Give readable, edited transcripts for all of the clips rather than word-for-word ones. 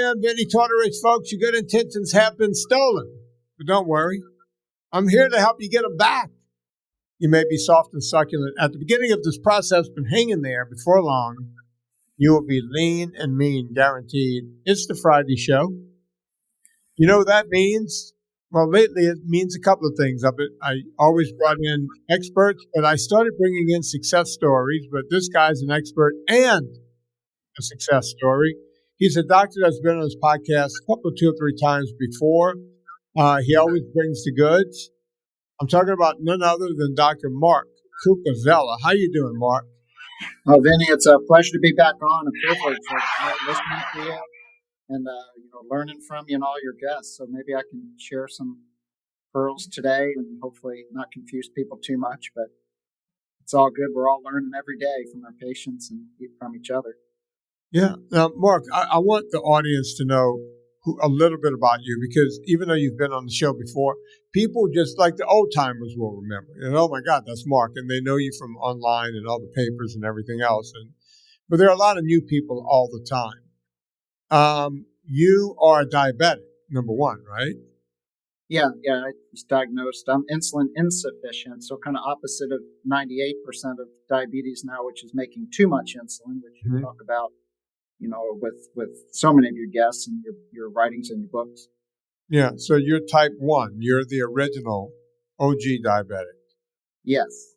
am Vinnie Tortorich, folks. Your good intentions have been stolen. But don't worry. I'm here to help you get them back. You may be soft and succulent at the beginning of this process, but hang in there. Before long, you will be lean and mean, guaranteed. It's the Friday show. You know what that means? Well, lately it means a couple of things. I always brought in experts, but I started bringing in success stories. But this guy's an expert and a success story. He's a doctor that's been on this podcast a couple of 2 or 3 times before. He always brings the goods. I'm talking about none other than Dr. Mark Cucuzzella. How you doing, Mark? Oh, Vinny, it's a pleasure to be back on. A privilege listening to you and learning from you and all your guests. So maybe I can share some pearls today and hopefully not confuse people too much. But it's all good. We're all learning every day from our patients and from each other. Yeah. Now, Mark, I want the audience to know a little bit about you, because even though you've been on the show before, people just like the old timers will remember. And oh my God, that's Mark, and they know you from online and all the papers and everything else. But there are a lot of new people all the time. You are diabetic, number one, right? Yeah. I was diagnosed. I'm insulin insufficient, so kind of opposite of 98% of diabetes now, which is making too much insulin, which you talk about, with so many of your guests and your writings and your books. Yeah. So you're type 1. You're the original OG diabetic. Yes.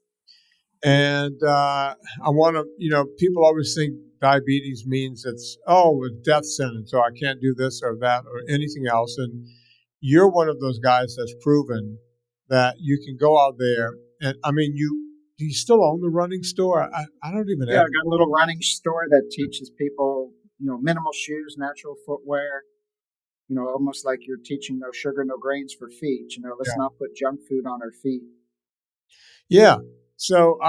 And I want to, people always think diabetes means it's, a death sentence, so I can't do this or that or anything else. And you're one of those guys that's proven that you can go out there and, do you still own the running store? I don't even I got a little running store that teaches people, minimal shoes, natural footwear, almost like you're teaching no sugar, no grains for feet. Let's not put junk food on our feet. Yeah. So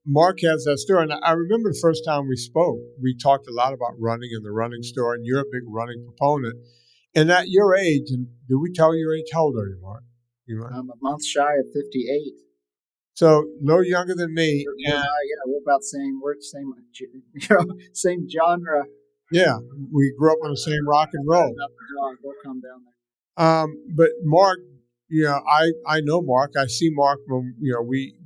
Mark has that store. And I remember the first time we spoke, we talked a lot about running in the running store, and you're a big running proponent. And at your age, and do we tell your age? How old are you, Mark? I'm a month shy of 58. So a little younger than me. We're about same genre. Yeah, we grew up on the same rock and roll. We'll come down there. But Mark, I know Mark. I see Mark when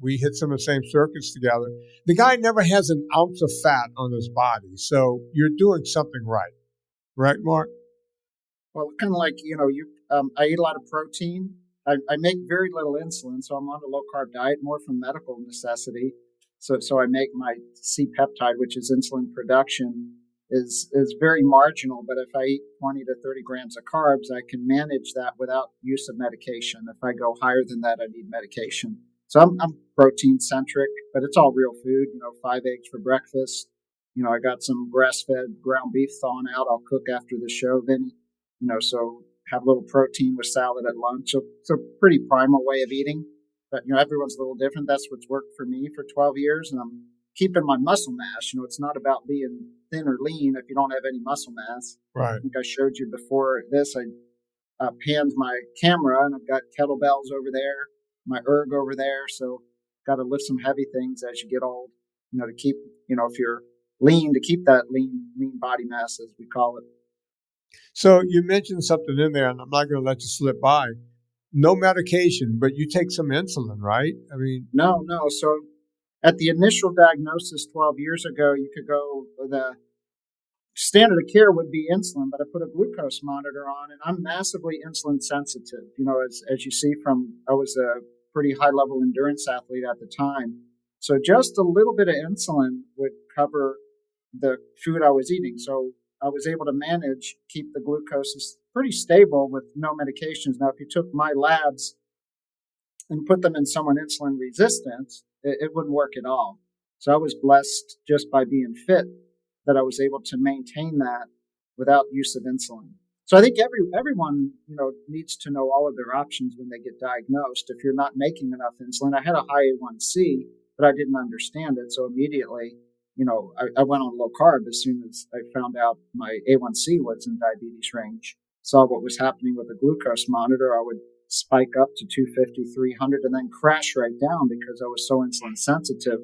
we hit some of the same circuits together. The guy never has an ounce of fat on his body, so you're doing something right, Mark? Well, kind of like I eat a lot of protein. I make very little insulin, so I'm on a low-carb diet, more from medical necessity. So I make my C-peptide, which is insulin production, is very marginal. But if I eat 20 to 30 grams of carbs, I can manage that without use of medication. If I go higher than that, I need medication. So I'm protein-centric, but it's all real food. 5 eggs for breakfast. I got some grass-fed ground beef thawing out. I'll cook after the show, Vinny. So have a little protein with salad at lunch. So it's a pretty primal way of eating. But, everyone's a little different. That's what's worked for me for 12 years. And I'm keeping my muscle mass. It's not about being thin or lean if you don't have any muscle mass. Right. I think I showed you before this. I panned my camera, and I've got kettlebells over there, my erg over there. So got to lift some heavy things as you get old, to keep, if you're lean, to keep that lean body mass, as we call it. So you mentioned something in there, and I'm not going to let you slip by. No medication, but you take some insulin, right? No. So at the initial diagnosis 12 years ago, you could go, the standard of care would be insulin, but I put a glucose monitor on, and I'm massively insulin sensitive. As you see I was a pretty high level endurance athlete at the time. So just a little bit of insulin would cover the food I was eating. So I was able to keep the glucose pretty stable with no medications. Now, if you took my labs and put them in someone insulin resistant, it wouldn't work at all. So I was blessed just by being fit that I was able to maintain that without use of insulin. So I think everyone, needs to know all of their options when they get diagnosed. If you're not making enough insulin, I had a high A1C, but I didn't understand it. So immediately, I went on low carb as soon as I found out my A1C was in diabetes range. Saw what was happening with the glucose monitor. I would spike up to 250, 300, and then crash right down because I was so insulin sensitive.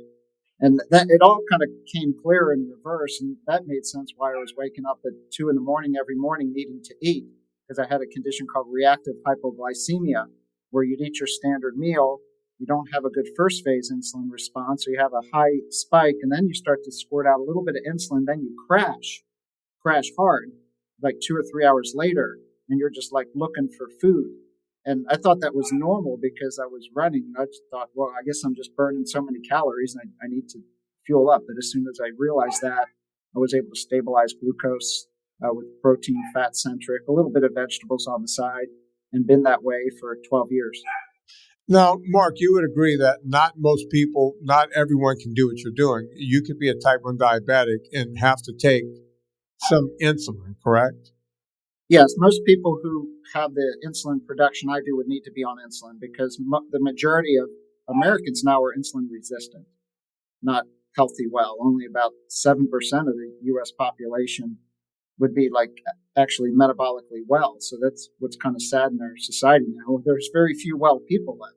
And that it all kind of came clear in reverse, and that made sense why I was waking up at 2 a.m. every morning needing to eat, because I had a condition called reactive hypoglycemia, where you'd eat your standard meal, you don't have a good first phase insulin response, so you have a high spike, and then you start to squirt out a little bit of insulin, then you crash hard, like 2 or 3 hours later, and you're just like looking for food. And I thought that was normal because I was running. I just thought, well, I guess I'm just burning so many calories and I need to fuel up. But as soon as I realized that, I was able to stabilize glucose with protein, fat centric, a little bit of vegetables on the side, and been that way for 12 years. Now, Mark, you would agree that not most people, not everyone can do what you're doing. You could be a type 1 diabetic and have to take some insulin, correct? Yes, most people who have the insulin production I do would need to be on insulin because the majority of Americans now are insulin resistant, not healthy well. Only about 7% of the U.S. population would be like actually metabolically well. So that's what's kind of sad in our society now. There's very few well people left.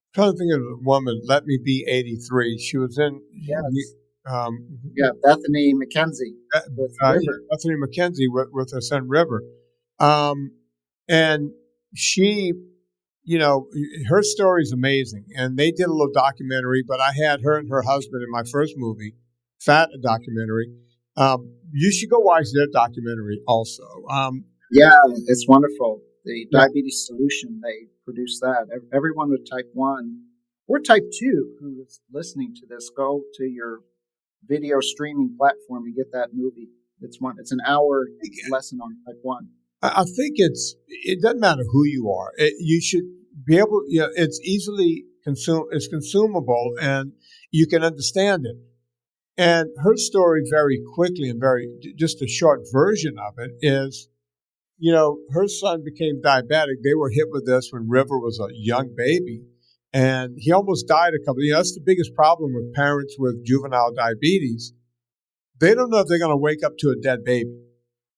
I'm trying to think of a woman, Let Me Be 83. She was in... Yes. Bethany McKenzie with River. Bethany McKenzie with her son River. And she, her story is amazing. And they did a little documentary, but I had her and her husband in my first movie, Fat, a documentary. You should go watch their documentary also. Yeah, it's wonderful. The Diabetes Solution, they produced that. Everyone with type 1 or type 2 who is listening to this, go to your video streaming platform and get that movie. It's an hour lesson on type 1. I think it doesn't matter who you are. You should be able, it's easily it's consumable and you can understand it. And her story very quickly and just a short version of it is, her son became diabetic. They were hit with this when River was a young baby. And he almost died that's the biggest problem with parents with juvenile diabetes. They don't know if they're going to wake up to a dead baby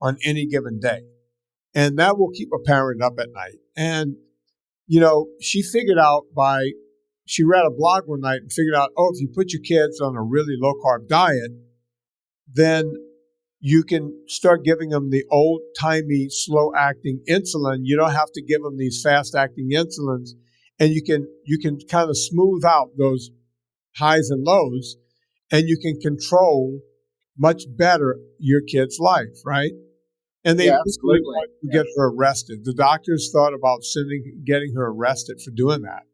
on any given day. And that will keep a parent up at night. And, she figured out she read a blog one night and figured out, if you put your kids on a really low carb diet, then you can start giving them the old timey, slow acting insulin. You don't have to give them these fast acting insulins. And you can kind of smooth out those highs and lows, and you can control much better your kid's life, right? And they absolutely wanted to get her arrested. The doctors thought about getting her arrested for doing that,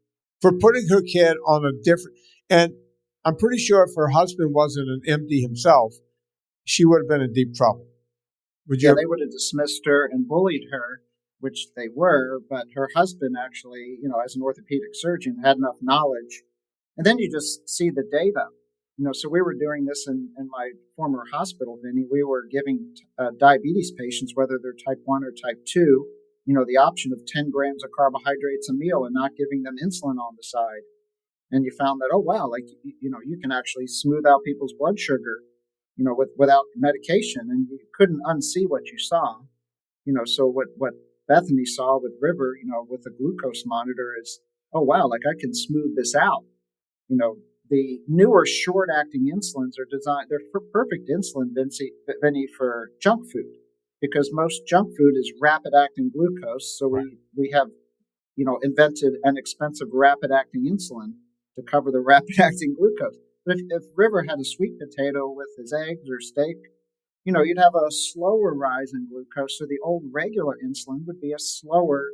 for putting her kid on a different. And I'm pretty sure if her husband wasn't an MD himself, she would have been in deep trouble. They would have dismissed her and bullied her, which they were, but her husband actually, as an orthopedic surgeon, had enough knowledge. And then you just see the data. So we were doing this in my former hospital, Vinnie. We were giving diabetes patients, whether they're type 1 or type 2, the option of 10 grams of carbohydrates a meal and not giving them insulin on the side. And you found that, oh, wow, you can actually smooth out people's blood sugar, without medication. And you couldn't unsee what you saw. So what Bethany saw with River, with the glucose monitor is, oh, wow, I can smooth this out. The newer short-acting insulins are designed, they're perfect insulin, Vinnie, for junk food, because most junk food is rapid-acting glucose. So we have, invented an expensive rapid-acting insulin to cover the rapid-acting glucose. But if River had a sweet potato with his eggs or steak, you'd have a slower rise in glucose. So the old regular insulin would be a slower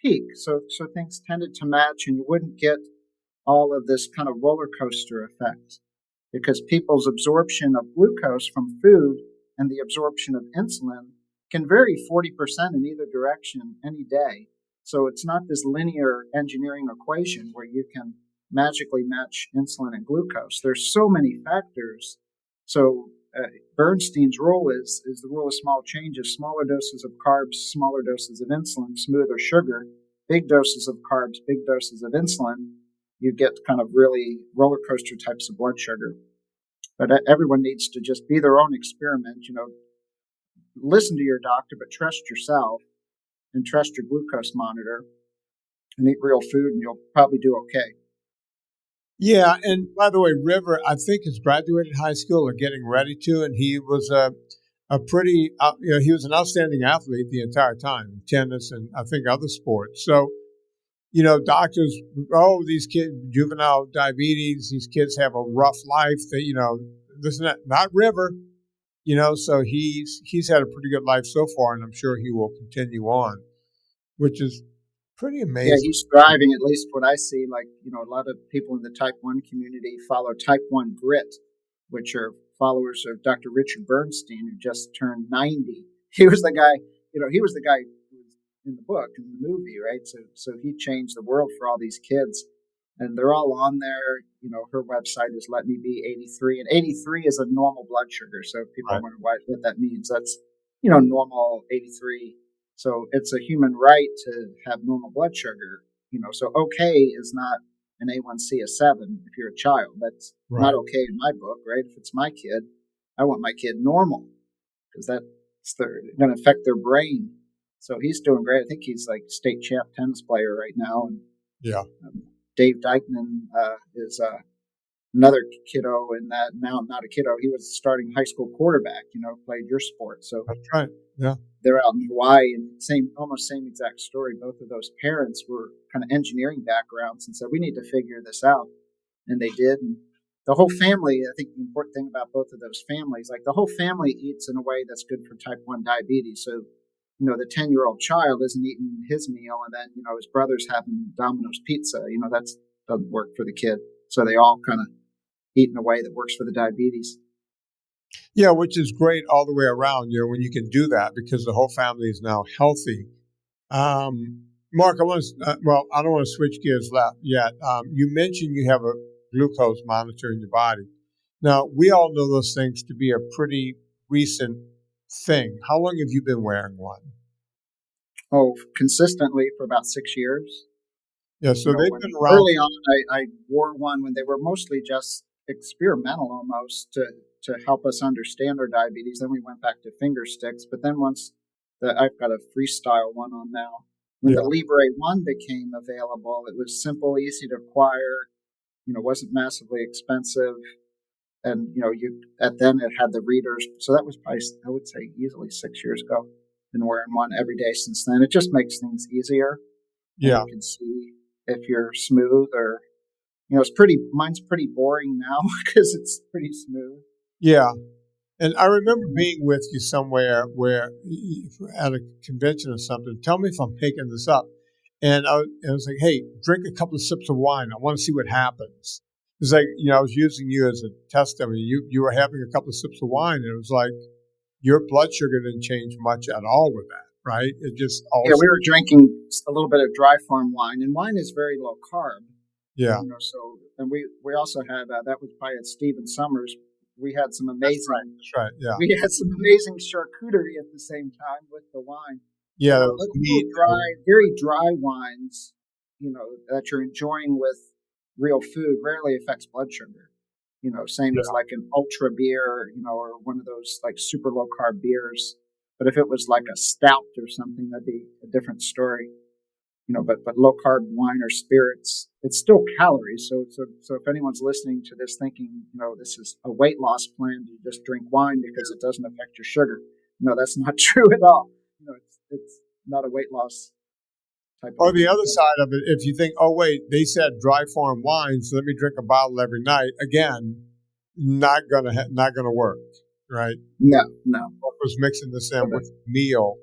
peak. So things tended to match, and you wouldn't get all of this kind of roller coaster effect, because people's absorption of glucose from food and the absorption of insulin can vary 40% in either direction any day. So it's not this linear engineering equation where you can magically match insulin and glucose. There's so many factors. So Bernstein's rule is the rule of small changes: smaller doses of carbs, smaller doses of insulin, smoother sugar, big doses of carbs, big doses of insulin. You get kind of really roller coaster types of blood sugar. But everyone needs to just be their own experiment. Listen to your doctor, but trust yourself and trust your glucose monitor and eat real food, and you'll probably do okay. Yeah, and by the way, River, I think has graduated high school or getting ready to, and he was a pretty, he was an outstanding athlete the entire time in tennis and I think other sports. So, doctors, oh, these kids, juvenile diabetes, these kids have a rough life. That this and that. Not River, So he's had a pretty good life so far, and I'm sure he will continue on, which is pretty Yeah, amazing. he's thriving, at least what I see. Like, a lot of people in the type 1 community follow type 1 grit, which are followers of Dr. Richard Bernstein, who just turned 90. He was the guy, he was the guy who was in the book, in the movie, right? So he changed the world for all these kids. And they're all on there. Her website is Let Me Be 83. And 83 is a normal blood sugar. So if people Right. wonder what that means, that's, normal 83. So it's a human right to have normal blood sugar. So okay is not an A1C of 7 if you're a child. That's not okay in my book, right? If it's my kid, I want my kid normal because that's going to affect their brain. So he's doing great. I think he's like state champ tennis player right now. And Yeah. Dave Dykman is another kiddo in that. Now, not a kiddo. He was starting high school quarterback, played your sport. So That's right. Yeah. they're out in Hawaii, and almost same exact story. Both of those parents were kind of engineering backgrounds and said, we need to figure this out. And they did. And the whole family, I think the important thing about both of those families, like the whole family eats in a way that's good for type 1 diabetes. So, the 10-year-old child isn't eating his meal and then, his brother's having Domino's pizza. That doesn't work for the kid. So they all kind of eat in a way that works for the diabetes. Yeah, which is great all the way around, when you can do that because the whole family is now healthy. Mark, I don't want to switch gears yet. You mentioned you have a glucose monitor in your body. Now, we all know those things to be a pretty recent thing. How long have you been wearing one? Oh, consistently for about 6 years. Yeah, so they've been around. Early on, I wore one when they were mostly just experimental almost to help us understand our diabetes. Then we went back to finger sticks. But then I've got a freestyle one on now. When the Libre 1 became available, it was simple, easy to acquire, wasn't massively expensive. And, then it had the readers. So that was probably, I would say, easily 6 years ago. Been wearing one every day since then. It just makes things easier. Yeah. You can see if you're smooth or, mine's pretty boring now because it's pretty smooth. Yeah. And I remember being with you somewhere at a convention or something. Tell me if I'm making this up. And I was like, hey, drink a couple of sips of wine. I want to see what happens. It's like, I was using you as a test. I mean, you were having a couple of sips of wine, and it was like your blood sugar didn't change much at all with that, right? It just we were drinking a little bit of dry farm wine, and wine is very low carb. Yeah. So, and we also had that was by Stephen Summers. We had some amazing. That's right. Yeah. We had some amazing charcuterie at the same time with the wine. Yeah, very dry wines, that you're enjoying with real food rarely affects blood sugar. Same as like an ultra beer, or one of those like super low carb beers. But if it was like a stout or something, that'd be a different story. But low carb wine or spirits, it's still calories. So if anyone's listening to this thinking, this is a weight loss plan, you just drink wine because it doesn't affect your sugar. No, that's not true at all. It's not a weight loss type of. Or the other side of it, if you think, oh wait, they said dry farm wine, so let me drink a bottle every night. Again, not gonna work, right? No. What was mixing this in with meal?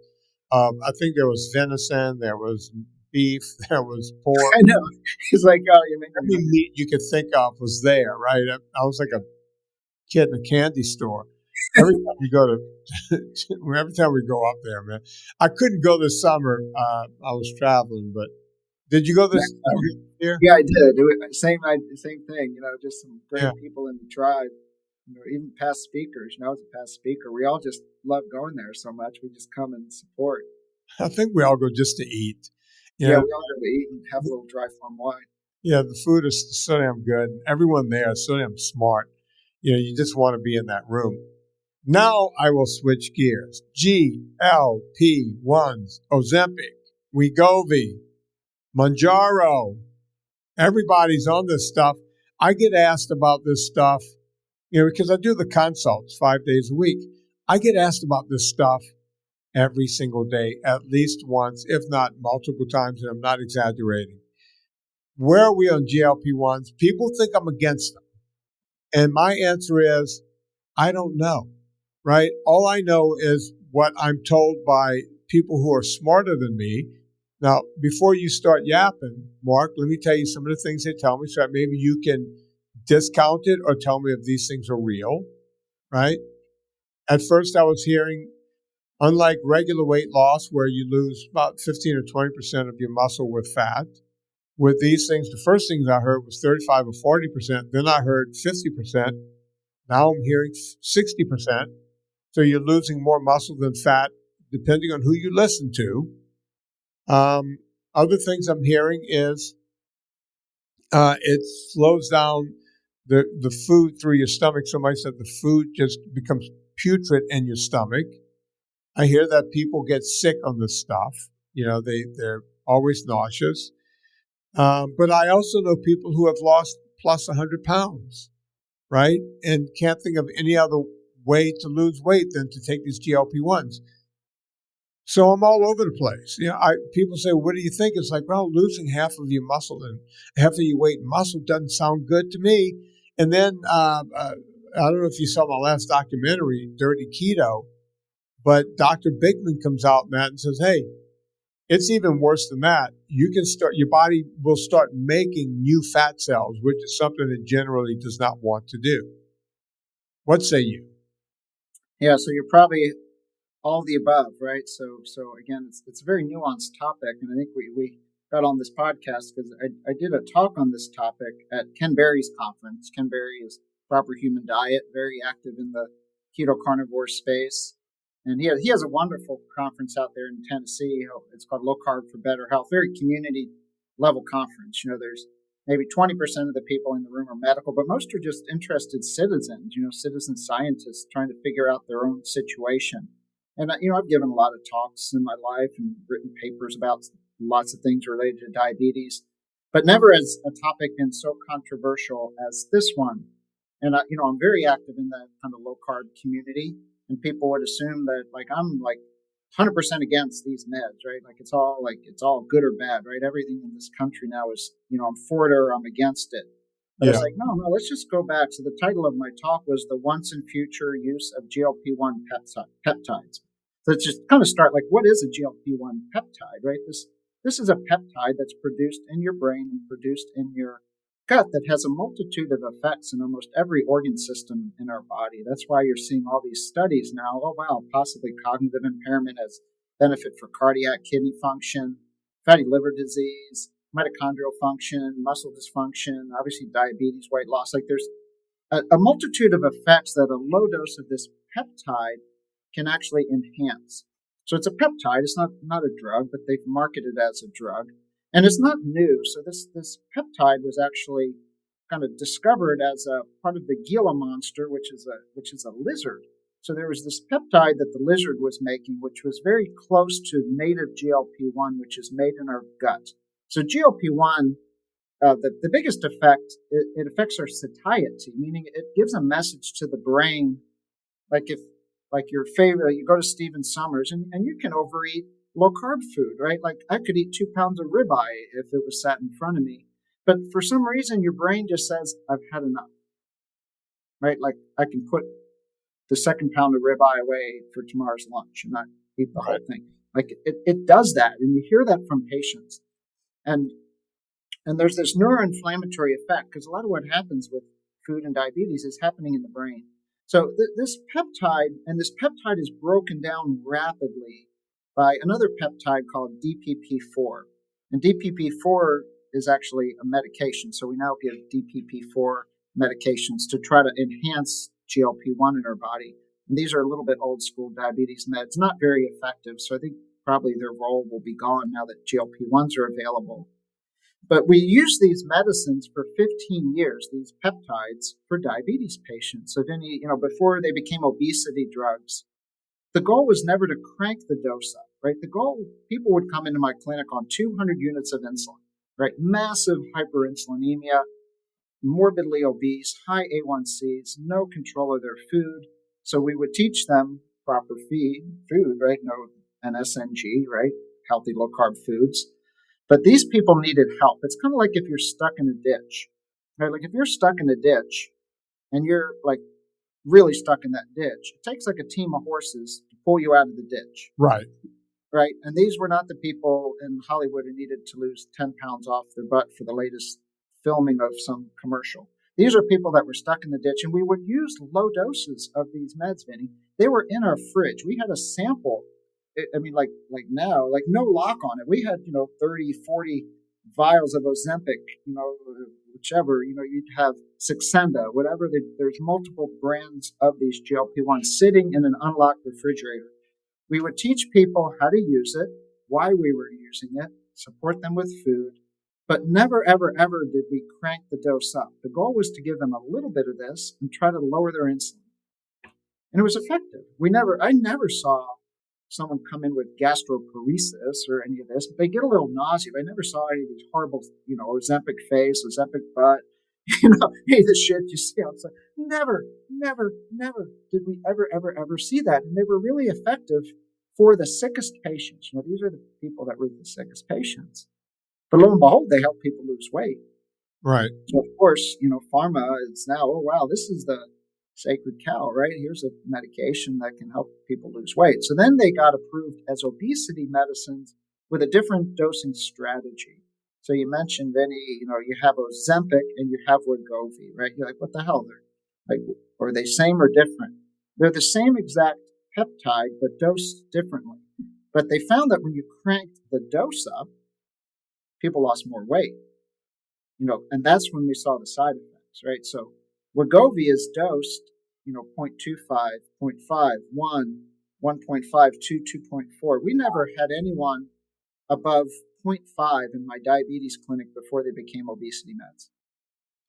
I think there was venison, there was beef, there was pork. I know. It's like, oh, you make every meat you could think of was there, right? I was like a kid in a candy store. Every time we go up there, man. I couldn't go this summer. I was traveling, but did you go this year? Yeah, I did. Same thing. Just some great people in the tribe. Even past speakers. I was a past speaker. We all just love going there so much. We just come and support. I think we all go just to eat. We all go to eat and have a little dry farm wine. Yeah, the food is so damn good. Everyone there is so damn smart. You just want to be in that room. Now I will switch gears. GLP-1s, Ozempic, Wegovy, Mounjaro. Everybody's on this stuff. I get asked about this stuff, because I do the consults 5 days a week. I get asked about this stuff every single day, at least once, if not multiple times, and I'm not exaggerating. Where are we on GLP-1s? People think I'm against them. And my answer is, I don't know, right? All I know is what I'm told by people who are smarter than me. Now, before you start yapping, Mark, let me tell you some of the things they tell me so that maybe you can discount it or tell me if these things are real, right? At first, I was hearing, unlike regular weight loss where you lose about 15 or 20% of your muscle with fat, with these things, the first things I heard was 35 or 40%. Then I heard 50%. Now I'm hearing 60%. So you're losing more muscle than fat, depending on who you listen to. Other things I'm hearing is it slows down the food through your stomach. Somebody said the food just becomes putrid in your stomach. I hear that people get sick on this stuff. They're always nauseous. But I also know people who have lost plus 100 pounds, right? And can't think of any other way to lose weight than to take these GLP-1s. So I'm all over the place. People say, what do you think? It's like, well, losing half of your muscle and half of your weight in muscle doesn't sound good to me. And then I don't know if you saw my last documentary, Dirty Keto, but Dr. Bigman comes out, Matt, and says, hey, it's even worse than that. Your body will start making new fat cells, which is something it generally does not want to do. What say you? Yeah, so you're probably all the above, right? So again, it's a very nuanced topic, and I think we got on this podcast because I did a talk on this topic at Ken Berry's conference. Ken Berry is Proper Human Diet, very active in the keto carnivore space. And he has a wonderful conference out there in Tennessee. It's called Low Carb for Better Health, very community level conference. There's maybe 20% of the people in the room are medical, but most are just interested citizens, citizen scientists trying to figure out their own situation. And, I've given a lot of talks in my life and written papers about lots of things related to diabetes, but never as a topic been so controversial as this one. And, I'm very active in that kind of low carb community. And people would assume that I'm 100% against these meds, right? It's all good or bad, right? Everything in this country now is, I'm for it or I'm against it. But It's like, no, let's just go back. So the title of my talk was The Once and Future Use of GLP-1 Peptides. So let's just kind of start, what is a GLP-1 peptide, right? This is a peptide that's produced in your brain and produced in your gut that has a multitude of effects in almost every organ system in our body. That's why you're seeing all these studies now. Oh, wow, possibly cognitive impairment has benefit for cardiac, kidney function, fatty liver disease, mitochondrial function, muscle dysfunction, obviously diabetes, weight loss. There's a multitude of effects that a low dose of this peptide can actually enhance. So it's a peptide. It's not a drug, but they've marketed it as a drug. And it's not new. So this peptide was actually kind of discovered as a part of the Gila monster, which is a lizard. So there was this peptide that the lizard was making, which was very close to native GLP-1, which is made in our gut. So GLP-1, the biggest effect, it affects our satiety, meaning it gives a message to the brain, like your favorite, you go to Stephen Summers and you can overeat low carb food, right? I could eat 2 pounds of ribeye if it was sat in front of me. But for some reason, your brain just says, I've had enough, right? I can put the second pound of ribeye away for tomorrow's lunch and not eat the whole thing. It does that. And you hear that from patients. And there's this neuroinflammatory effect because a lot of what happens with food and diabetes is happening in the brain. So this peptide is broken down rapidly by another peptide called DPP4. And DPP4 is actually a medication. So we now give DPP4 medications to try to enhance GLP-1 in our body. And these are a little bit old school diabetes meds, not very effective. So I think probably their role will be gone now that GLP-1s are available. But we use these medicines for 15 years, these peptides, for diabetes patients. So before they became obesity drugs, the goal was never to crank the dose up, right? The goal, people would come into my clinic on 200 units of insulin, right? Massive hyperinsulinemia, morbidly obese, high A1Cs, no control of their food. So we would teach them proper food, right? No NSNG, right? Healthy low carb foods. But these people needed help. It's kind of like if you're stuck in a ditch, right? Like if you're stuck in a ditch and you're like really stuck in that ditch, it takes like a team of horses to pull you out of the ditch. Right. Right. And these were not the people in Hollywood who needed to lose 10 pounds off their butt for the latest filming of some commercial. These are people that were stuck in the ditch, and we would use low doses of these meds, Vinny. They were in our fridge. We had a sample. I mean, like now, like no lock on it. We had, 30, 40 vials of Ozempic, whichever, you'd have Saxenda, whatever. There's multiple brands of these GLP-1s sitting in an unlocked refrigerator. We would teach people how to use it, why we were using it, support them with food, but never, ever, ever did we crank the dose up. The goal was to give them a little bit of this and try to lower their insulin. And it was effective. I never saw someone come in with gastroparesis or any of this, but they get a little nauseous. I never saw any of these horrible, Ozempic face, Ozempic butt, hey, the shit you see outside. Never did we ever see that. And they were really effective for the sickest patients. These are the people that were the sickest patients. But lo and behold, they help people lose weight. Right. So of course, pharma is now, oh wow, this is the sacred cow, right? Here's a medication that can help people lose weight. So then they got approved as obesity medicines with a different dosing strategy. So you mentioned, Vinny, you have Ozempic and you have Wegovy, right? You're like, what the hell? Are they same or different? They're the same exact peptide, but dosed differently. But they found that when you cranked the dose up, people lost more weight, and that's when we saw the side effects, right? So Wegovy is dosed, 0.25, 0.5, 1, 1.5, 2, 2.4. We never had anyone above 0.5 in my diabetes clinic before they became obesity meds.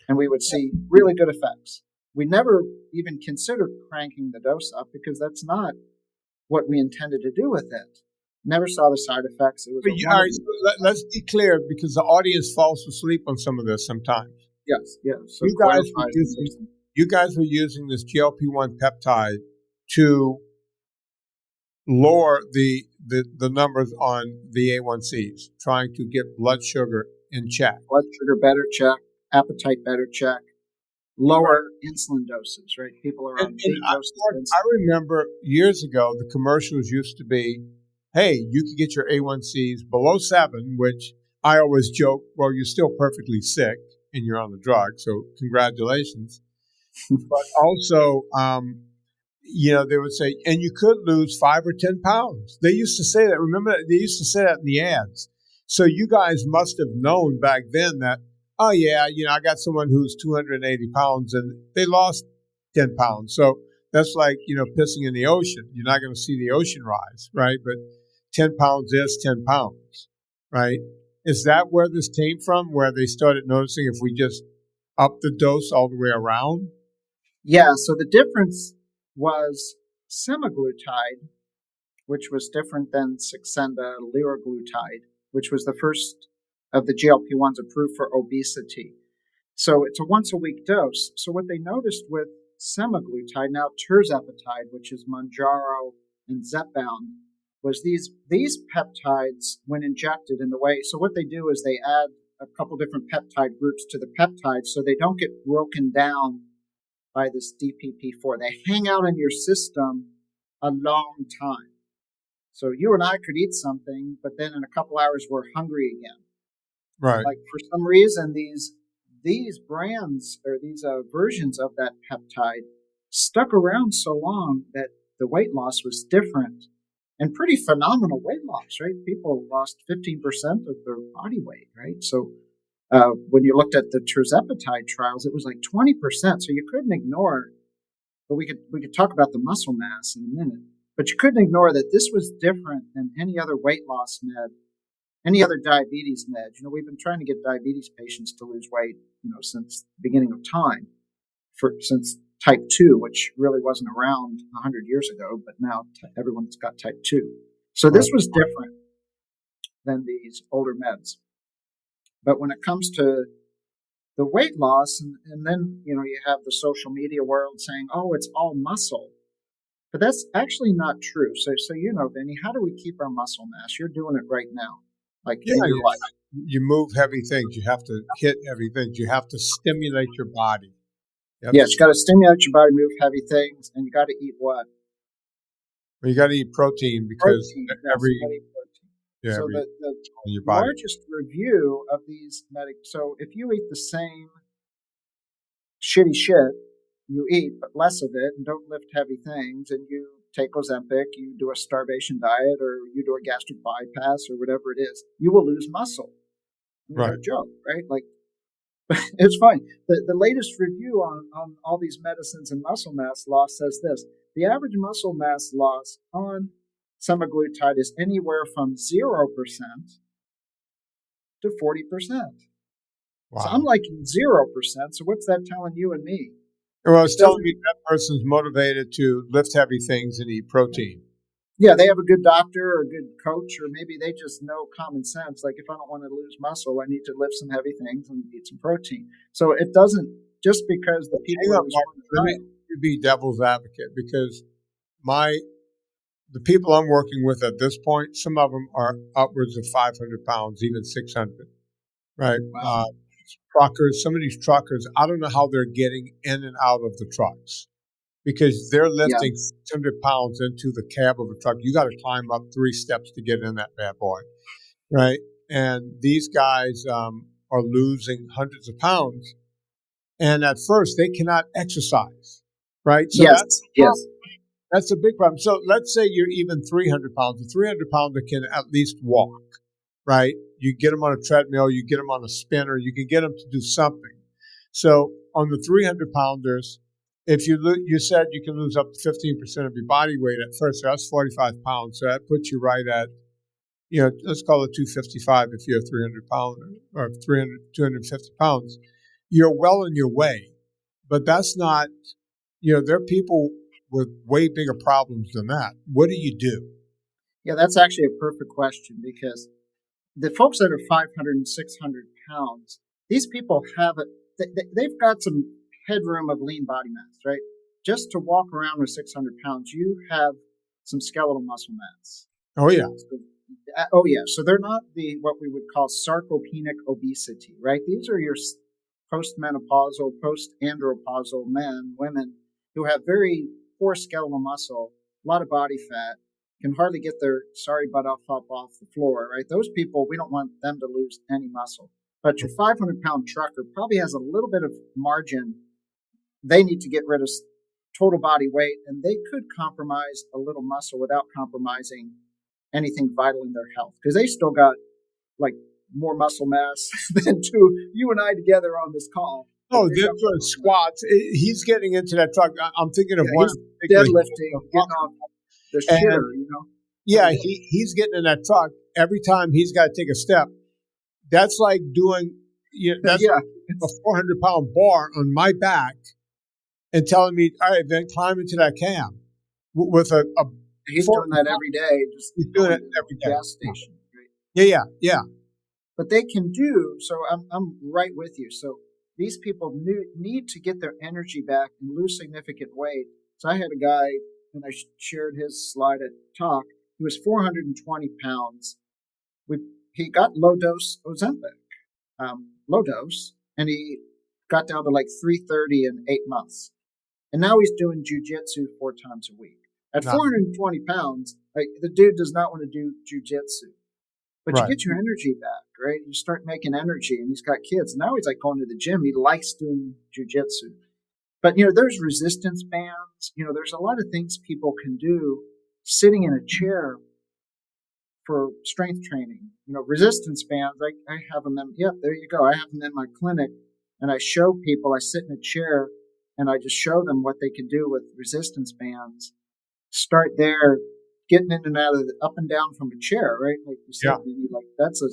And we would see really good effects. We never even considered cranking the dose up because that's not what we intended to do with it. Never saw the side effects. It was all right, so let's be clear because the audience falls asleep on some of this sometimes. Yes. So you guys were using this GLP-1 peptide to lower the numbers on the A1Cs, trying to get blood sugar in check. Blood sugar better check, appetite better check, lower insulin doses, right? People are on 8 doses of insulin. I remember years ago, the commercials used to be, hey, you can get your A1Cs below 7, which I always joke, well, you're still perfectly sick and you're on the drug, so congratulations. But also, they would say, and you could lose 5 or 10 pounds. They used to say that. Remember, they used to say that in the ads. So you guys must have known back then that, oh, yeah, I got someone who's 280 pounds and they lost 10 pounds. So that's like, pissing in the ocean. You're not going to see the ocean rise, right? But 10 pounds is 10 pounds, right? Is that where this came from, where they started noticing if we just up the dose all the way around? Yeah, so the difference was Semaglutide, which was different than Saxenda, liraglutide, which was the first of the GLP-1s approved for obesity. So it's a once-a-week dose. So what they noticed with Semaglutide, now tirzepatide, which is Mounjaro and Zepbound, was these peptides, when injected in the way, so what they do is they add a couple different peptide groups to the peptides so they don't get broken down by this DPP-4. They hang out in your system a long time. So you and I could eat something, but then in a couple hours we're hungry again. Right. Like for some reason, these brands or these versions of that peptide stuck around so long that the weight loss was different and pretty phenomenal weight loss, right? People lost 15% of their body weight, right? So when you looked at the tirzepatide trials, it was like 20%. So you couldn't ignore, but we could talk about the muscle mass in a minute, but you couldn't ignore that this was different than any other weight loss med, any other diabetes med. We've been trying to get diabetes patients to lose weight, since the beginning of time, since type 2, which really wasn't around 100 years ago, but now everyone's got type 2. So this was different than these older meds. But when it comes to the weight loss, and then, you have the social media world saying, oh, it's all muscle. But that's actually not true. So Vinny, how do we keep our muscle mass? You're doing it right now, like in your life. You move heavy things. You have to hit heavy things. You have to stimulate your body. Yes, you got to stimulate your body, move heavy things, and you got to eat what? Well, you got to eat protein because every the largest review of these so if you eat the same shitty shit you eat, but less of it, and don't lift heavy things, and you take Ozempic, you do a starvation diet, or you do a gastric bypass, or whatever it is, you will lose muscle. Right. No joke, right? Like, it's fine. The latest review on all these medicines and muscle mass loss says this: the average muscle mass loss on semaglutide is anywhere from 0% to 40%. Wow. So I'm liking 0%. So what's that telling you and me? Well, it's telling me that person's motivated to lift heavy things and eat protein. Yeah, they have a good doctor or a good coach, or maybe they just know common sense. Like, if I don't want to lose muscle, I need to lift some heavy things and eat some protein. So it doesn't, just because the people... Let me be devil's advocate, because the people I'm working with at this point, some of them are upwards of 500 pounds, even 600, right? Wow. Truckers, some of these truckers, I don't know how they're getting in and out of the trucks, because they're lifting 600 pounds into the cab of a truck. You got to climb up 3 steps to get in that bad boy, right? And these guys are losing hundreds of pounds, and at first they cannot exercise, right? So that's a big problem. So let's say you're even 300 pounds. A 300 pounder can at least walk, right? You get them on a treadmill, you get them on a spinner, you can get them to do something. So on the 300 pounders, if you said you can lose up to 15% of your body weight at first, so that's 45 pounds. So that puts you right at, let's call it 255 if you're a 300 pounder, or 250 pounds. You're well on your way, but that's not, there are people with way bigger problems than that. What do you do? Yeah, that's actually a perfect question, because the folks that are 500 and 600 pounds, these people have they've got some headroom of lean body mass, right? Just to walk around with 600 pounds, you have some skeletal muscle mass. Oh, yeah. So they're not what we would call sarcopenic obesity, right? These are your postmenopausal, postandropausal men, women who have very poor skeletal muscle, a lot of body fat, can hardly get their sorry butt off the floor, right? Those people, we don't want them to lose any muscle. But your 500-pound trucker probably has a little bit of margin. They need to get rid of total body weight, and they could compromise a little muscle without compromising anything vital in their health, because they still got like more muscle mass than you and I together on this call. Oh, they're doing squats. He's getting into that truck. I'm thinking of one deadlifting, getting off the shitter, Yeah, he's getting in that truck. Every time he's got to take a step, that's like doing that's a 400-pound bar on my back and telling me, all right, then climb into that cab with a he's doing that every day. He's doing it every day. Gas station. Right? Yeah. But they can do, so I'm right with you. So these people need to get their energy back and lose significant weight. So I had a guy, and I shared his slide at talk. He was 420 pounds. He got low-dose Ozempic, low dose, and he got down to like 330 in 8 months. And now he's doing jiu-jitsu 4 times a week. At 420 pounds, like, the dude does not want to do jiu-jitsu. But you get your energy back, right? You start making energy, and he's got kids. Now he's like going to the gym. He likes doing jiu-jitsu. But, there's resistance bands. There's a lot of things people can do sitting in a chair for strength training. Resistance bands, I have them there you go. I have them in my clinic, and I show people, I sit in a chair, and I just show them what they can do with resistance bands. Start there, getting in and out of up and down from a chair, right? Like you said, that's a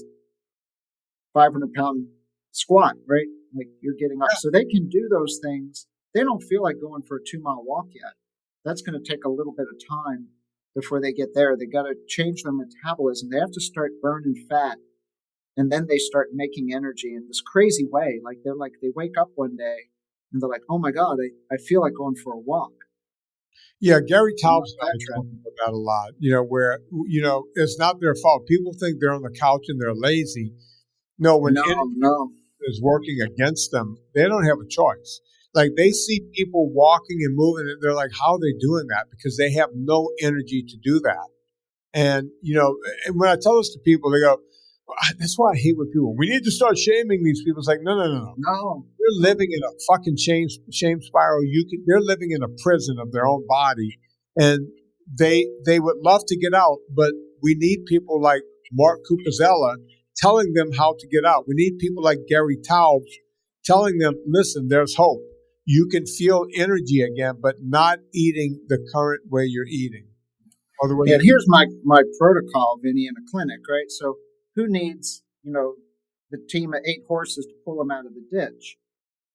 500-pound squat, right? Like, you're getting up. So they can do those things. They don't feel like going for a 2-mile walk yet. That's going to take a little bit of time before they get there. They got to change their metabolism. They have to start burning fat and then they start making energy in this crazy way. Like they wake up one day and they're like, oh my God, I feel like going for a walk. Yeah, Gary Taubes and I talk about that a lot, where, it's not their fault. People think they're on the couch and they're lazy. No, when energy is working against them, they don't have a choice. Like they see people walking and moving and they're like, how are they doing that? Because they have no energy to do that. And, and when I tell this to people, they go, that's why I hate when people, we need to start shaming these people. It's like, no. They're living in a fucking shame spiral. They're living in a prison of their own body, and they would love to get out, but we need people like Mark Cucuzzella telling them how to get out. We need people like Gary Taubes telling them, listen, there's hope. You can feel energy again, but not eating the current way you're eating. And here's my protocol, Vinny, in a clinic, right? So who needs, the team of 8 horses to pull them out of the ditch,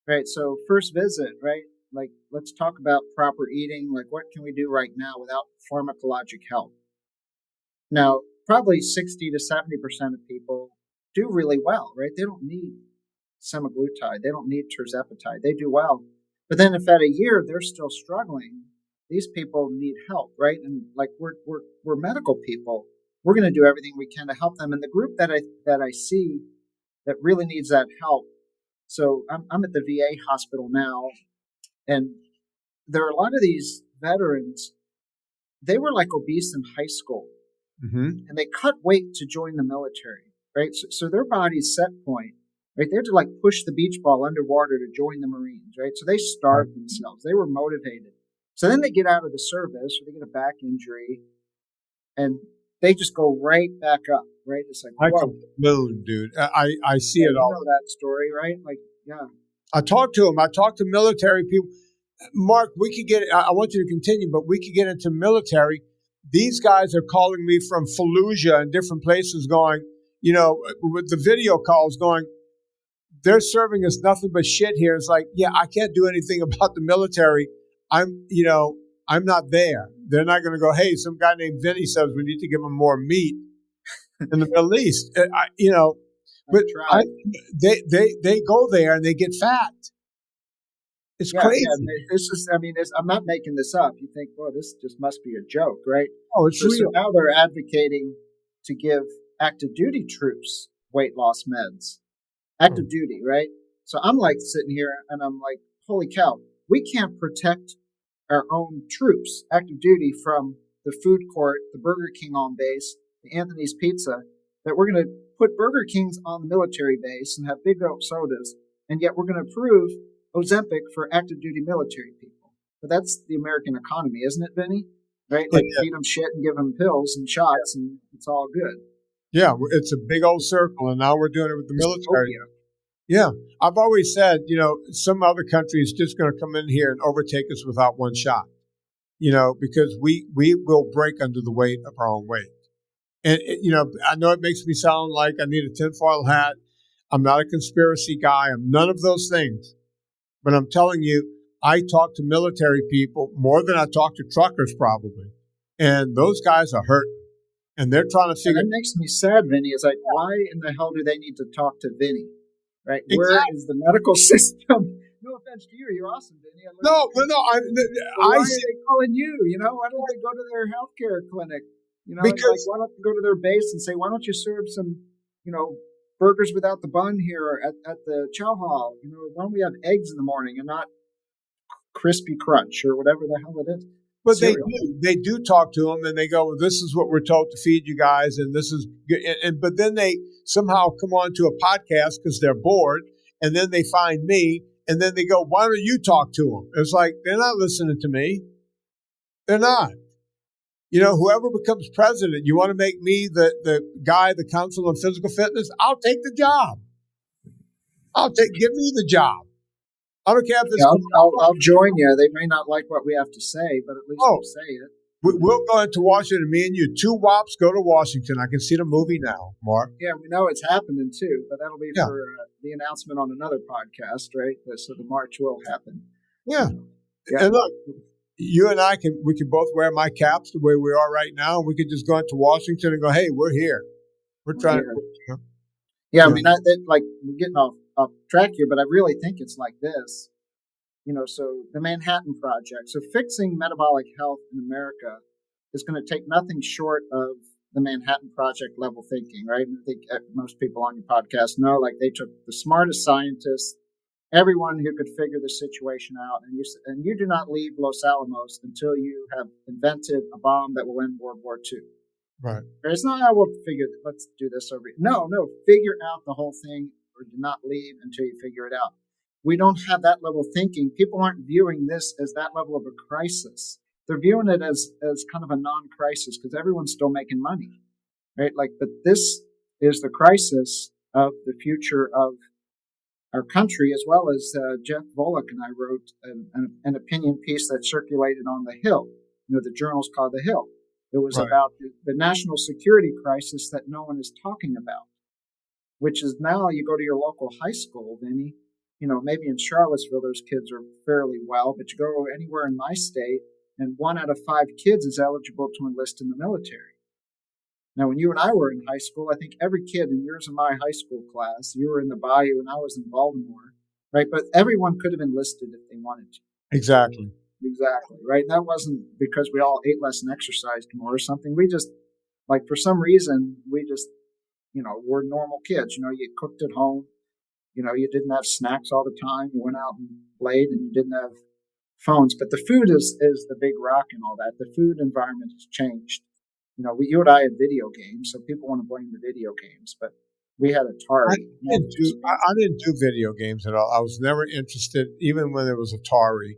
right? So first visit, right? Like, let's talk about proper eating. Like, what can we do right now without pharmacologic help? Now, probably 60 to 70% of people do really well, right? They don't need semaglutide. They don't need tirzepatide. They do well. But then if at a year they're still struggling, these people need help, right? And like we're medical people. We're going to do everything we can to help them. And the group that I see that really needs that help. So I'm at the VA hospital now, and there are a lot of these veterans. They were like obese in high school, and they cut weight to join the military, right? So their body's set point, right? They had to like push the beach ball underwater to join the Marines, right? So they starved themselves. They were motivated. So then they get out of the service, or they get a back injury, and they just go right back up, right? It's like a moon, dude. I see it all. You know that story, right? Like, yeah. I talk to them. I talk to military people. Mark, we could get. I want you to continue, but we could get into military. These guys are calling me from Fallujah and different places, going, with the video calls, going, they're serving us nothing but shit here. It's like, yeah, I can't do anything about the military. I'm not there. They're not going to go, hey, some guy named Vinny says we need to give him more meat in the Middle East. They go there and they get fat. It's crazy. Yeah, I'm not making this up. You think, well, this just must be a joke, right? Oh, it's real. So now they're advocating to give active duty troops weight loss meds. Active duty, right? So I'm like sitting here and I'm like, holy cow, we can't protect our own troops, active duty, from the food court, the Burger King on base, the Anthony's Pizza, that we're going to put Burger Kings on the military base and have big oak sodas, and yet we're going to approve Ozempic for active duty military people. But that's the American economy, isn't it, Vinny? Right? Like feed them shit and give them pills and shots, and it's all good. Yeah, it's a big old circle, and now we're doing it with the military. Yeah. I've always said, some other country is just going to come in here and overtake us without one shot, because we will break under the weight of our own weight. And, I know it makes me sound like I need a tinfoil hat. I'm not a conspiracy guy. I'm none of those things. But I'm telling you, I talk to military people more than I talk to truckers probably. And those guys are hurting. And they're trying to figure. And that makes me sad, Vinny. Is like, why in the hell do they need to talk to Vinny? Right? Exactly. Where is the medical system? No offense to you, you're awesome, Vinny. No. Why are they calling you? Why don't they go to their healthcare clinic? Because why don't they go to their base and say, why don't you serve some, burgers without the bun here at the chow hall? Why don't we have eggs in the morning and not crispy crunch or whatever the hell it is? But they do talk to them, and they go, well, this is what we're told to feed you guys, and this is good. But then they somehow come on to a podcast because they're bored, and then they find me, and then they go, why don't you talk to them? It's like, they're not listening to me. They're not. Whoever becomes president, you want to make me the guy, the council on physical fitness? I'll take the job. Give me the job. I don't care if it's. I'll join you. They may not like what we have to say, but at least we'll say it. We'll go into Washington. Me and you, 2 WAPs, go to Washington. I can see the movie now, Mark. Yeah, we know it's happening too, but that'll be for the announcement on another podcast, right? So the march will happen. Yeah. And look, you and I can both wear my caps the way we are right now, and we could just go into Washington and go, hey, we're here. We're trying to. Yeah, I mean, like we're getting off track here, but I really think it's like this. So the Manhattan Project. So fixing metabolic health in America is going to take nothing short of the Manhattan Project level thinking, right? And I think most people on your podcast know, like they took the smartest scientists, everyone who could figure the situation out, and you do not leave Los Alamos until you have invented a bomb that will end World War II. Right. It's not, I will figure, let's do this over. No, figure out the whole thing, or do not leave until you figure it out. We don't have that level of thinking. People aren't viewing this as that level of a crisis. They're viewing it as kind of a non-crisis because everyone's still making money, right? Like, but this is the crisis of the future of our country, as well as Jeff Volek and I wrote an opinion piece that circulated on The Hill. The journal's called The Hill. It was about the national security crisis that no one is talking about, which is now you go to your local high school, Vinny. Maybe in Charlottesville, those kids are fairly well, but you go anywhere in my state, and 1 out of 5 kids is eligible to enlist in the military. Now, when you and I were in high school, I think every kid in yours and my high school class, you were in the Bayou and I was in Baltimore, right? But everyone could have enlisted if they wanted to. Exactly, right? That wasn't because we all ate less and exercised more or something. We just, like, for some reason, we're normal kids. You cooked at home. You didn't have snacks all the time. You went out and played, and you didn't have phones. But the food is the big rock and all that. The food environment has changed. You and I had video games, so people want to blame the video games, but we had Atari. I didn't do video games at all. I was never interested, even when there was Atari.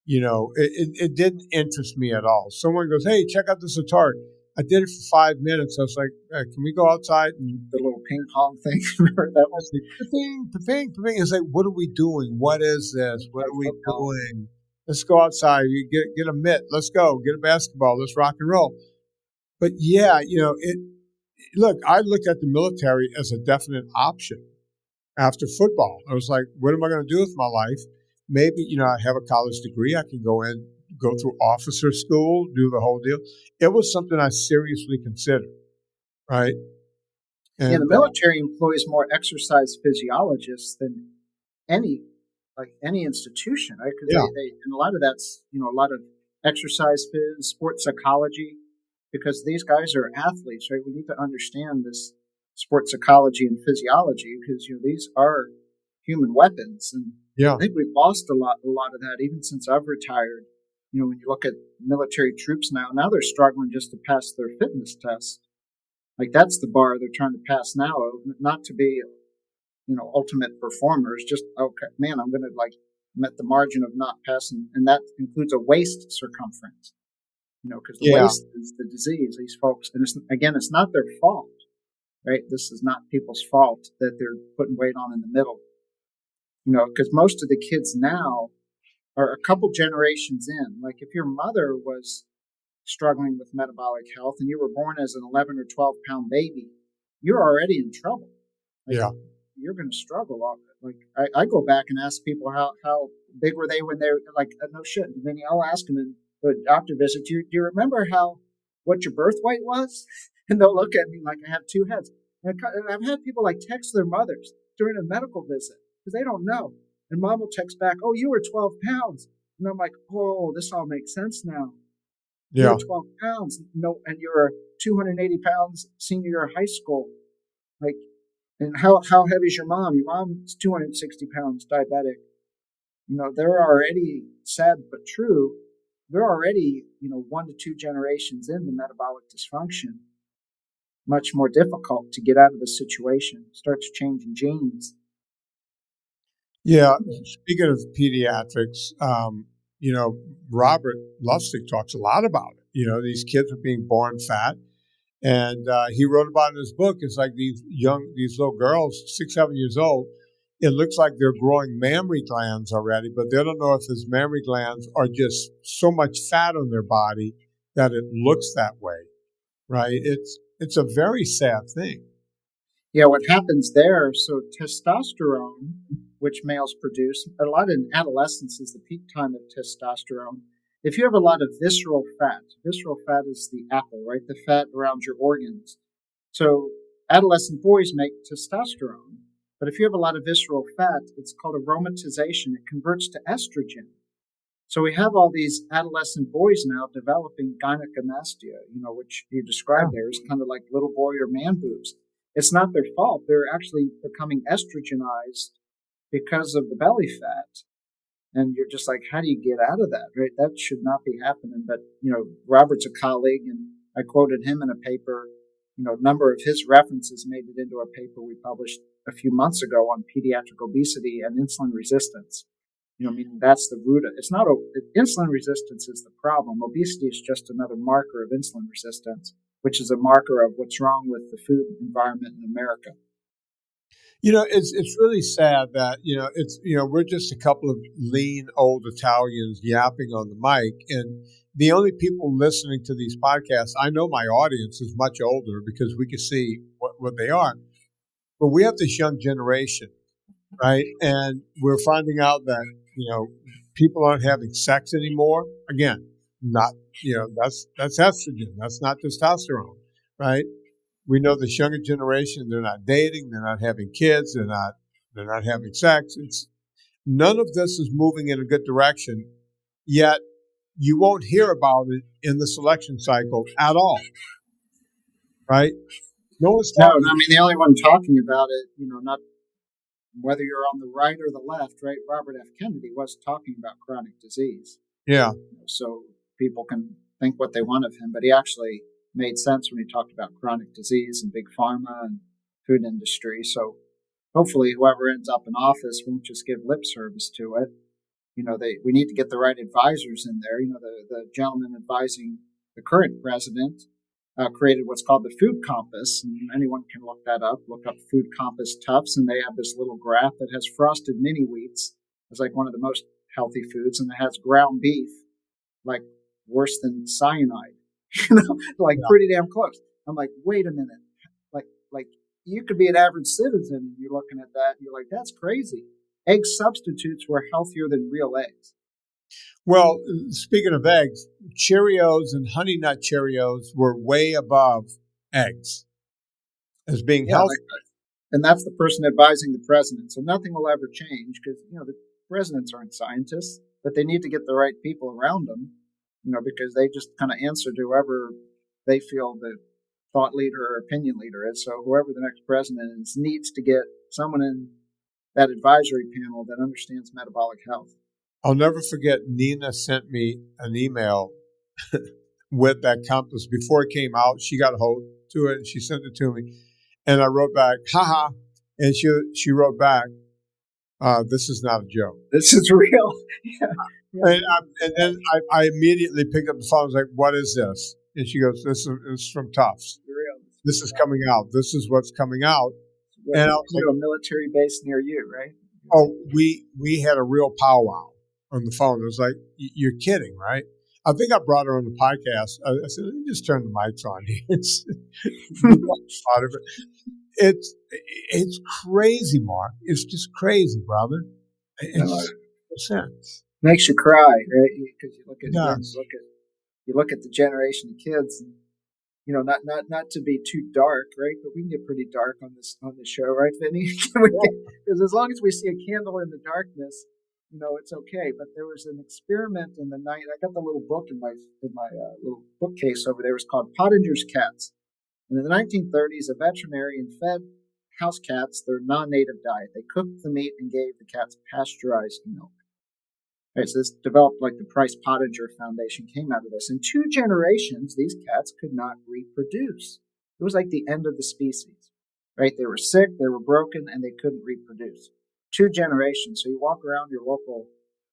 It didn't interest me at all. Someone goes, "Hey, check out this Atari." I did it for 5 minutes. I was like, "Can we go outside?" And the little ping pong thing. Remember that was ping. It's like, what are we doing? What is this? What are we doing? Let's go outside. We get a mitt. Let's go. Get a basketball. Let's rock and roll. But yeah, look, I looked at the military as a definite option after football. I was like, what am I going to do with my life? Maybe, I have a college degree. I can go through officer school, do the whole deal. It was something I seriously considered, right? And the military employs more exercise physiologists than any institution, right? Because they and a lot of that's, a lot of exercise phys, sports psychology, because these guys are athletes, right? We need to understand this sports psychology and physiology because, these are human weapons. And I think we've lost a lot of that even since I've retired. When you look at military troops now they're struggling just to pass their fitness test. Like that's the bar they're trying to pass now, not to be, ultimate performers. Just, okay, man, I'm going to I'm at the margin of not passing. And that includes a waist circumference. Because the waist is the disease, these folks. And it's not their fault, right? This is not people's fault that they're putting weight on in the middle. Because most of the kids now are a couple generations in. Like if your mother was struggling with metabolic health and you were born as an 11 or 12 pound baby, you're already in trouble. You're going to struggle. Like I go back and ask people how big were they when they were like, no shit, Vinny, I'll ask them in the doctor visit, do you remember what your birth weight was? And they'll look at me like I have 2 heads. And I've had people like text their mothers during a medical visit because they don't know. And mom will text back, "Oh, you were 12 pounds." And I'm like, "Oh, this all makes sense now." Yeah. You're 12 pounds. No, and you're 280 pounds senior year of high school. Like, and how heavy is your mom? Your mom's 260 pounds, diabetic. They're already, sad but true, they're already, 1 to 2 generations into metabolic dysfunction. Much more difficult to get out of the situation. Starts changing genes. Yeah. Speaking of pediatrics, Robert Lustig talks a lot about it. These kids are being born fat. And he wrote about it in his book. It's like these little girls, 6, 7 years old, it looks like they're growing mammary glands already, but they don't know if his mammary glands are just so much fat on their body that it looks that way, right? It's a very sad thing. Yeah, what happens there, so testosterone, which males produce, a lot in adolescence is the peak time of testosterone. If you have a lot of visceral fat is the apple, right? The fat around your organs. So adolescent boys make testosterone. But if you have a lot of visceral fat, it's called aromatization. It converts to estrogen. So we have all these adolescent boys now developing gynecomastia, which you described there is kind of like little boy or man boobs. It's not their fault. They're actually becoming estrogenized because of the belly fat. And you're just like, how do you get out of that, right? That should not be happening. But, Robert's a colleague, and I quoted him in a paper. A number of his references made it into a paper we published a few months ago on pediatric obesity and insulin resistance. Meaning that's the root of it. It's not insulin resistance is the problem. Obesity is just another marker of insulin resistance, which is a marker of what's wrong with the food environment in America. It's really sad that, we're just a couple of lean old Italians yapping on the mic, and the only people listening to these podcasts, I know my audience is much older because we can see what they are, but we have this young generation, right? And we're finding out that, people aren't having sex anymore. Again, that's estrogen. That's not testosterone, right? We know this younger generation, they're not dating, they're not having kids, they're not having sex. None of this is moving in a good direction, yet you won't hear about it in the selection cycle at all, right? No one's talking. No, the only one talking about it, not whether you're on the right or the left, right? Robert F. Kennedy was talking about chronic disease. Yeah. So people can think what they want of him, but he actually made sense when he talked about chronic disease and big pharma and food industry. So hopefully whoever ends up in office won't just give lip service to it. We need to get the right advisors in there. The gentleman advising the current president created what's called the Food Compass, and anyone can look that up. Look up Food Compass Tufts, and they have this little graph that has frosted mini wheats as like one of the most healthy foods, and it has ground beef, like worse than cyanide. Pretty damn close. I'm like, wait a minute, like you could be an average citizen, and you're looking at that, and you're like, that's crazy. Egg substitutes were healthier than real eggs. Well, speaking of eggs, Cheerios and Honey Nut Cheerios were way above eggs as being healthy. And that's the person advising the president. So nothing will ever change because, the presidents aren't scientists, but they need to get the right people around them, because they just kind of answer to whoever they feel the thought leader or opinion leader is. So whoever the next president is needs to get someone in that advisory panel that understands metabolic health. I'll never forget Nina sent me an email with that compass. Before it came out, she got a hold to it and she sent it to me. And I wrote back, haha. And she wrote back, this is not a joke. This is real. Yeah. And then I immediately picked up the phone. I was like, what is this? And she goes, this is from Tufts. This is coming out. This is what's coming out. And I was like, a military base near you, right? Oh, we had a real powwow on the phone. It was like, you're kidding, right? I think I brought her on the podcast. I said, let me just turn the mics on here. It's crazy, Mark. It's just crazy, brother. It's no sense. Makes you cry, right? Because you look at the generation of kids, and, not to be too dark, right? But we can get pretty dark on the show, right, Vinnie? Because as long as we see a candle in the darkness, it's okay. But there was an experiment in the night. I got the little book in my little bookcase over there. It was called Pottinger's Cats. And in the 1930s, a veterinarian fed house cats their non-native diet. They cooked the meat and gave the cats pasteurized milk. Right, so this developed like the Price Pottinger Foundation came out of this. In 2 generations, these cats could not reproduce. It was like the end of the species, right? They were sick, they were broken, and they couldn't reproduce. 2 generations. So you walk around your local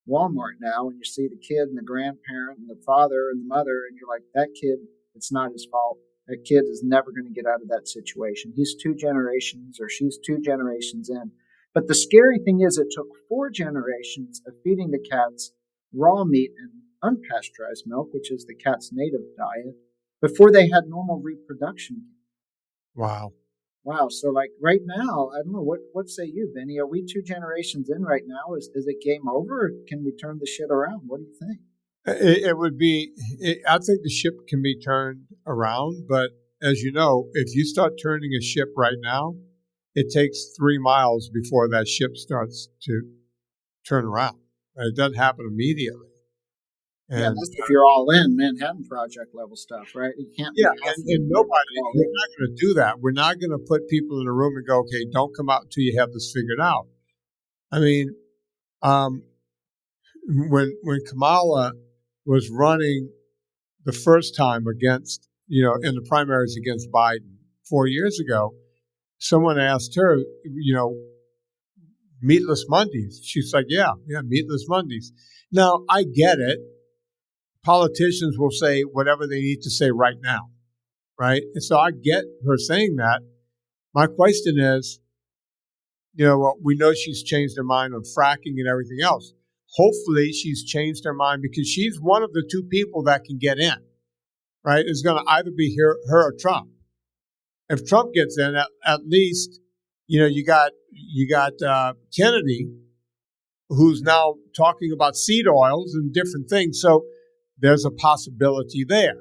Walmart now and you see the kid and the grandparent and the father and the mother, and you're like, that kid, it's not his fault. That kid is never going to get out of that situation. He's 2 generations or she's 2 generations in. But the scary thing is it took 4 generations of feeding the cats raw meat and unpasteurized milk, which is the cat's native diet, before they had normal reproduction. Wow. So like right now, I don't know, what say you, Vinny? Are we 2 generations in right now? Is it game over, or can we turn the shit around? What do you think? It would be, I think the ship can be turned around, but as you know, if you start turning a ship right now, it takes 3 miles before that ship starts to turn around. Right? It doesn't happen immediately. Yeah, And that's if you're all in Manhattan Project level stuff, right? You can't be and nobody, we're not going to do that. We're not going to put people in a room and go, okay, don't come out until you have this figured out. I mean, when Kamala was running the first time against, in the primaries against Biden 4 years ago, someone asked her, meatless Mondays. She's like, yeah, meatless Mondays. Now, I get it. Politicians will say whatever they need to say right now, right? And so I get her saying that. My question is, we know she's changed her mind on fracking and everything else. Hopefully she's changed her mind because she's one of the two people that can get in, right? It's going to either be her or Trump. If Trump gets in, at least, you got Kennedy, who's now talking about seed oils and different things. So there's a possibility there.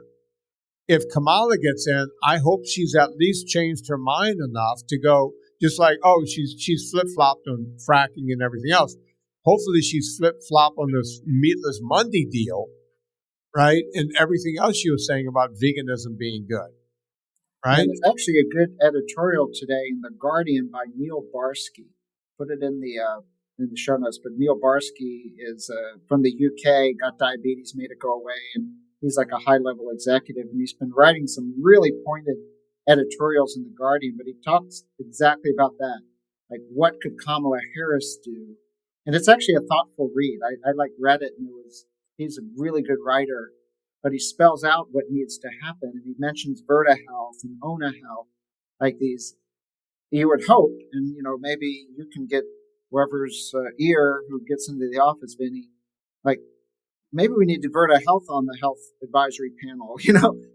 If Kamala gets in, I hope she's at least changed her mind enough to go, just like, she's flip-flopped on fracking and everything else. Hopefully she's flip-flopped on this meatless Monday deal, right? And everything else she was saying about veganism being good, right? And there's actually a good editorial today in The Guardian by Neil Barski. Put it in the show notes, but Neil Barski is from the UK, got diabetes, made it go away, and he's like a high-level executive, and he's been writing some really pointed editorials in The Guardian, but he talks exactly about that. Like, what could Kamala Harris do? And it's actually a thoughtful read. I read it, and he's a really good writer, but he spells out what needs to happen, and he mentions Virta Health and Ona Health, like these. You would hope, and maybe you can get whoever's ear who gets into the office, Vinny, like, maybe we need Virta Health on the health advisory panel.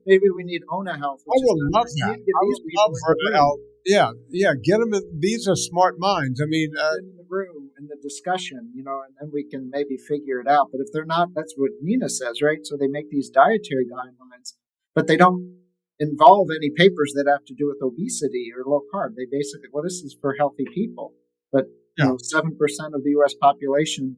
Maybe we need Ona Health. I would love that. I would love Virta Health. Yeah, get them in. These are smart minds. I mean, in the room, in the discussion, and then we can maybe figure it out. But if they're not, that's what Nina says, right? So they make these dietary guidelines, but they don't involve any papers that have to do with obesity or low carb. They basically, this is for healthy people. But 7% of the U.S. population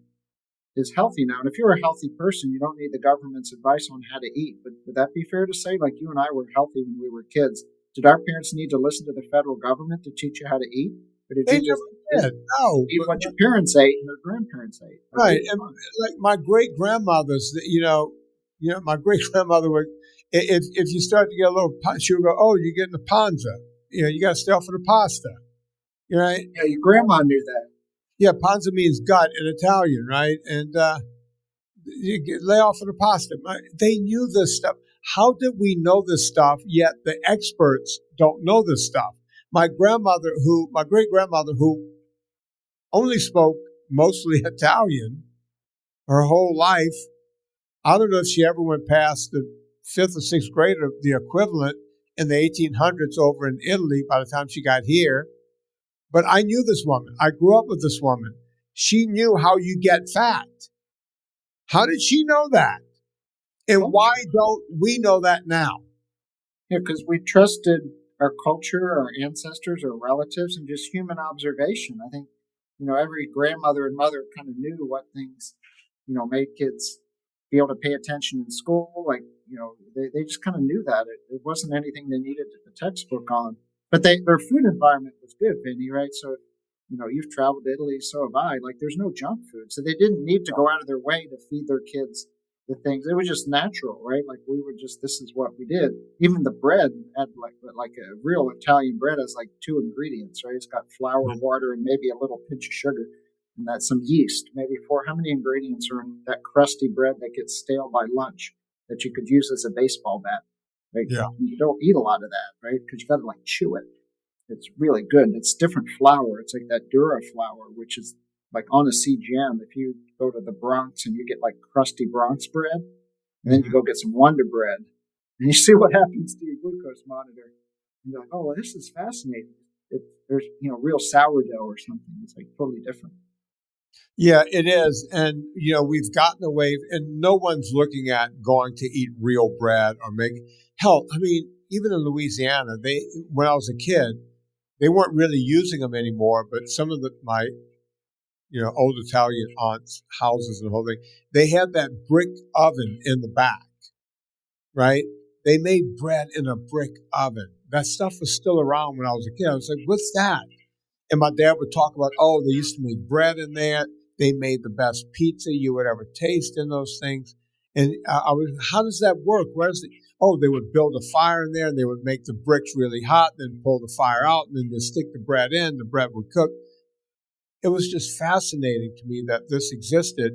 is healthy now. And if you're a healthy person, you don't need the government's advice on how to eat. But would that be fair to say? Like, you and I were healthy when we were kids. Did our parents need to listen to the federal government to teach you how to eat? Or did you just eat what your parents ate and their grandparents ate? Right. And like my great-grandmothers, my great-grandmother would, if you start to get a little, she would go, oh, you're getting the panza. You got to stay off of the pasta. Right? Yeah, your grandma knew that. Yeah, panza means gut in Italian, right? And you lay off of the pasta. They knew this stuff. How did we know this stuff, yet the experts don't know this stuff? My great-grandmother, who only spoke mostly Italian her whole life, I don't know if she ever went past the 5th or 6th grade of the equivalent in the 1800s over in Italy by the time she got here. But I knew this woman. I grew up with this woman. She knew how you get fat. How did she know that? And why don't we know that now? Yeah, because we trusted our culture, our ancestors, our relatives, and just human observation. I think, every grandmother and mother kind of knew what things, made kids be able to pay attention in school. Like, they just kind of knew that. It wasn't anything they needed a textbook on. But their food environment was good, Vinny, right? So, you've traveled to Italy, so have I. Like, there's no junk food. So they didn't need to go out of their way to feed their kids the things. It was just natural, right? Like, this is what we did. Even the bread had like a real Italian bread has like 2 ingredients, right? It's got flour, water, and maybe a little pinch of sugar. And that's some yeast, maybe 4. How many ingredients are in that crusty bread that gets stale by lunch that you could use as a baseball bat? Right? Yeah. You don't eat a lot of that, right? Because you got to chew it. It's really good. It's different flour. It's like that Dura flour, which is like on a CGM. If you go to the Bronx and you get crusty Bronx bread, and then you go get some Wonder Bread, and you see what happens to your glucose monitor. And you're like, oh, well, this is fascinating. There's real sourdough or something. It's totally different. Yeah, it is. And, we've gotten away, and no one's looking at going to eat real bread or hell, I mean, even in Louisiana, when I was a kid, they weren't really using them anymore. But some of my old Italian aunts' houses and the whole thing, they had that brick oven in the back, right? They made bread in a brick oven. That stuff was still around when I was a kid. I was like, what's that? And my dad would talk about, oh, they used to make bread in there. They made the best pizza you would ever taste in those things. And I was, how does that work? Where is it? Oh, they would build a fire in there, and they would make the bricks really hot, then pull the fire out, and then they stick the bread in. The bread would cook. It was just fascinating to me that this existed.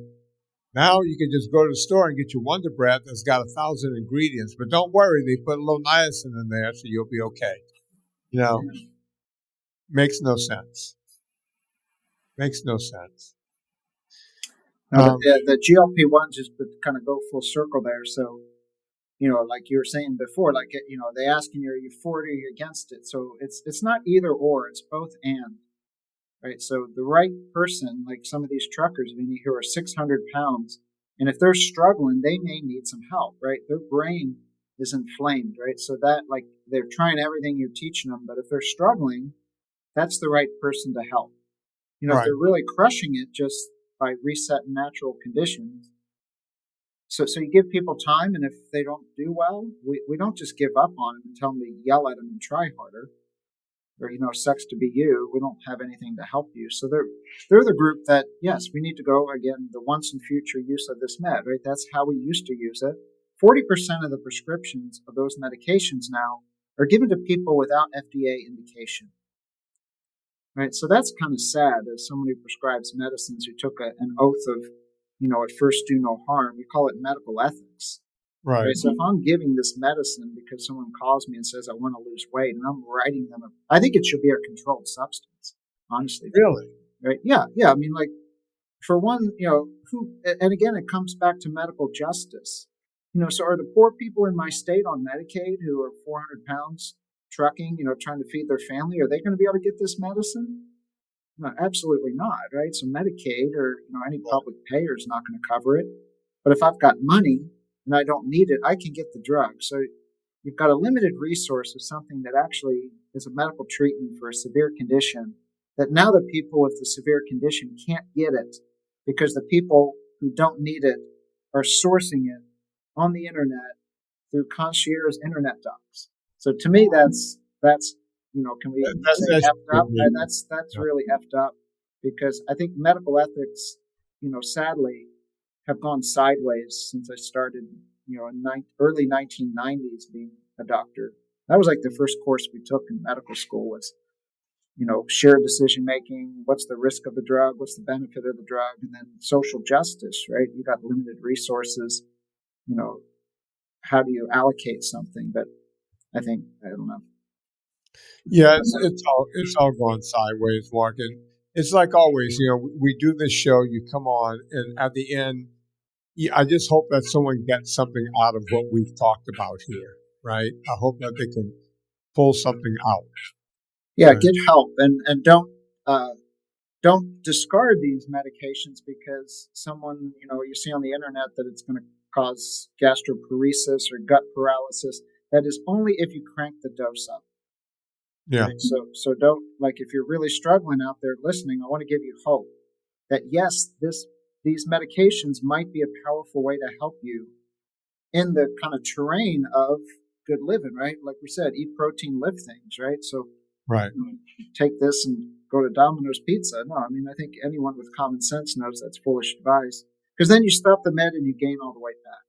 Now you can just go to the store and get your Wonder Bread that's got 1,000 ingredients. But don't worry, they put a little niacin in there, so you'll be okay. Makes no sense. Makes no sense. Now, the GLP-1s just kind of go full circle there. So, like you were saying before, like, they asking you, are you for it or are you against it? So it's not either or, it's both and, right? So the right person, like some of these truckers, Vinnie, who are 600 pounds, and if they're struggling, they may need some help, right? Their brain is inflamed, right? So that, like, they're trying everything you're teaching them, but if they're struggling, that's the right person to help. Right. If they're really crushing it just by resetting natural conditions. So you give people time, and if they don't do well, we don't just give up on them and tell them to yell at them and try harder, or sucks to be you. We don't have anything to help you. So they're the group that, yes, we need to go again, the once and future use of this med, right? That's how we used to use it. 40% of the prescriptions of those medications now are given to people without FDA indication. Right, so that's kind of sad as someone who prescribes medicines who took an oath of, at first do no harm. We call it medical ethics. Right. So if I'm giving this medicine because someone calls me and says I want to lose weight, and I'm writing them, I think it should be a controlled substance, honestly. Really? Right? Yeah. I mean, like, for one, and again, it comes back to medical justice. So are the poor people in my state on Medicaid who are 400 pounds trucking, trying to feed their family, are they going to be able to get this medicine? No, absolutely not, right? So Medicaid or any public payer is not going to cover it. But if I've got money and I don't need it, I can get the drug. So you've got a limited resource of something that actually is a medical treatment for a severe condition, that now the people with the severe condition can't get it because the people who don't need it are sourcing it on the internet through concierge internet docs. So to me, that's can we say effed up? That's really effed up, because I think medical ethics, sadly, have gone sideways since I started, in early 1990s being a doctor. That was like the first course we took in medical school was, shared decision making. What's the risk of the drug? What's the benefit of the drug? And then social justice, right? You got limited resources. How do you allocate something? But I don't know. Yeah, it's all going sideways, Mark. And it's like always, we do this show, you come on, and at the end, I just hope that someone gets something out of what we've talked about here, right? I hope that they can pull something out. Yeah, right? Get help, and don't discard these medications because someone, you see on the internet that it's going to cause gastroparesis or gut paralysis. That is only if you crank the dose up. Yeah. Right? So don't, like, if you're really struggling out there listening, I want to give you hope that yes, these medications might be a powerful way to help you in the kind of terrain of good living, right? Like we said, eat protein, lift things, right? So right. Take this and go to Domino's Pizza. No, I mean, I think anyone with common sense knows that's foolish advice, because then you stop the med and you gain all the weight back.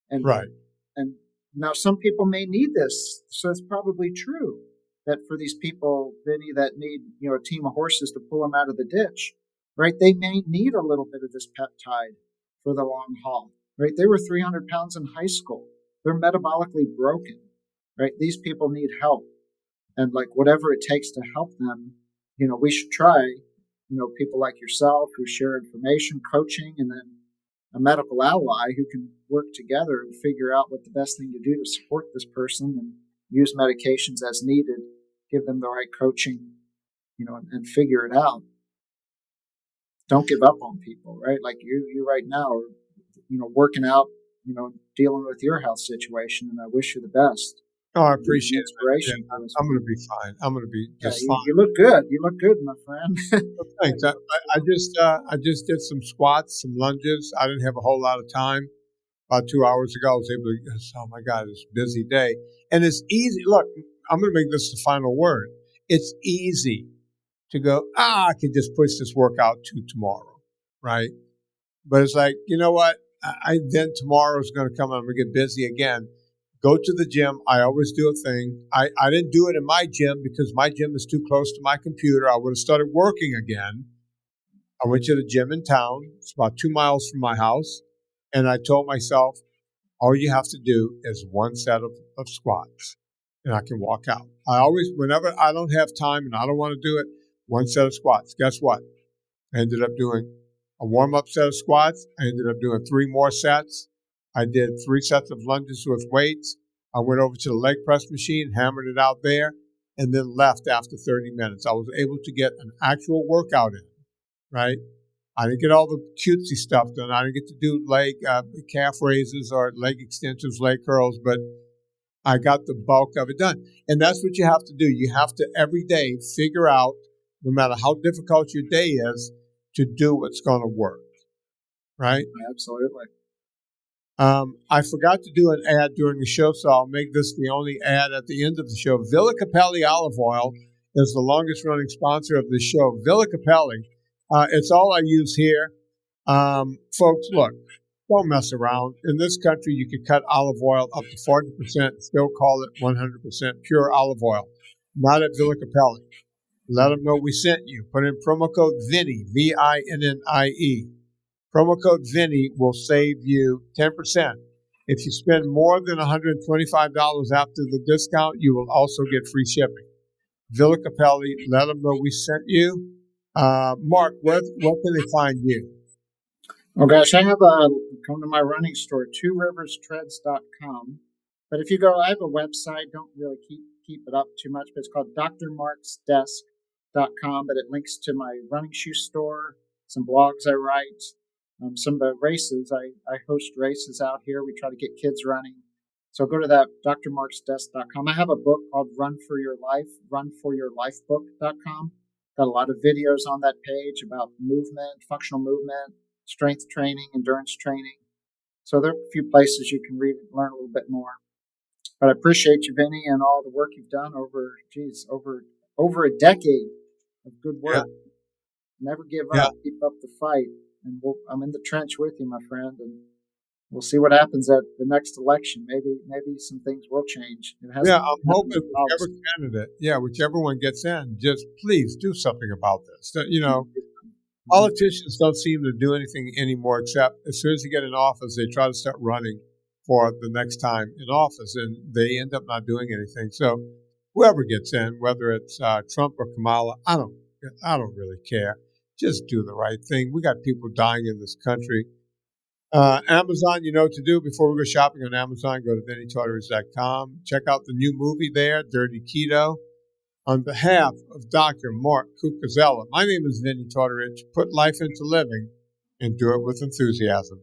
And right. And now some people may need this, so it's probably true that for these people, Vinny, that need a team of horses to pull them out of the ditch, right? They may need a little bit of this peptide for the long haul, right? They were 300 pounds in high school. They're metabolically broken, right? These people need help, and like whatever it takes to help them, we should try. People like yourself who share information, coaching, and then a medical ally who can work together and figure out what the best thing to do to support this person and use medications as needed, give them the right coaching, and figure it out. Don't give up on people, right? Like you right now are, working out, dealing with your health situation, and I wish you the best. Oh, I You'd be appreciate an it. inspiration Yeah, to us. I'm going to be fine. I'm going to be Yeah, just fine. you look good. You look good, my friend. Well, thanks. I just did some squats, some lunges. I didn't have a whole lot of time. About 2 hours ago, I was able to. Oh my God, it's a busy day, and it's easy. Look, I'm going to make this the final word. It's easy to go. I can just push this workout to tomorrow, right? But it's like, you know what? Then tomorrow is going to come and I'm going to get busy again. Go to the gym. I always do a thing. I didn't do it in my gym because my gym is too close to my computer. I would have started working again. I went to the gym in town. It's about 2 miles from my house. And I told myself, all you have to do is one set of squats and I can walk out. I always, whenever I don't have time and I don't want to do it, one set of squats. Guess what? I ended up doing a warm-up set of squats. I ended up doing 3 more sets. I did 3 sets of lunges with weights. I went over to the leg press machine, hammered it out there, and then left after 30 minutes. I was able to get an actual workout in, right? I didn't get all the cutesy stuff done. I didn't get to do leg calf raises or leg extensions, leg curls, but I got the bulk of it done. And that's what you have to do. You have to every day figure out, no matter how difficult your day is, to do what's going to work, right? Absolutely. I forgot to do an ad during the show, so I'll make this the only ad at the end of the show. Villa Capelli Olive Oil is the longest running sponsor of the show. Villa Capelli, it's all I use here. Folks, look, don't mess around. In this country, you can cut olive oil up to 40% and still call it 100% pure olive oil. Not at Villa Capelli. Let them know we sent you. Put in promo code Vinnie, VINNIE. Promo code Vinnie will save you 10%. If you spend more than $125 after the discount, you will also get free shipping. Villa Capelli, let them know we sent you. Mark, where can they find you? Oh gosh, I have come to my running store, tworiverstreads.com. But if you go, I have a website, don't really keep it up too much, but it's called drmarksdesk.com, but it links to my running shoe store, some blogs I write, some of the races. I host races out here. We try to get kids running. So go to that, drmarksdesk.com. I have a book called Run for Your Life, runforyourlifebook.com. Got a lot of videos on that page about movement, functional movement, strength training, endurance training. So there are a few places you can read and learn a little bit more. But I appreciate you, Vinnie, and all the work you've done over a decade of good work. Yeah. Never give up. Keep up the fight. And I'm in the trench with you, my friend, and we'll see what happens at the next election. Maybe some things will change. I'm hoping whichever one gets in, just please do something about this. Politicians don't seem to do anything anymore except as soon as they get in office, they try to start running for the next time in office, and they end up not doing anything. So whoever gets in, whether it's Trump or Kamala, I don't really care. Just do the right thing. We got people dying in this country. Amazon, you know what to do before we go shopping on Amazon. Go to VinnieTortorich.com. Check out the new movie there, Dirty Keto. On behalf of Dr. Mark Cucuzzella, my name is Vinnie Tortorich. Put life into living and do it with enthusiasm.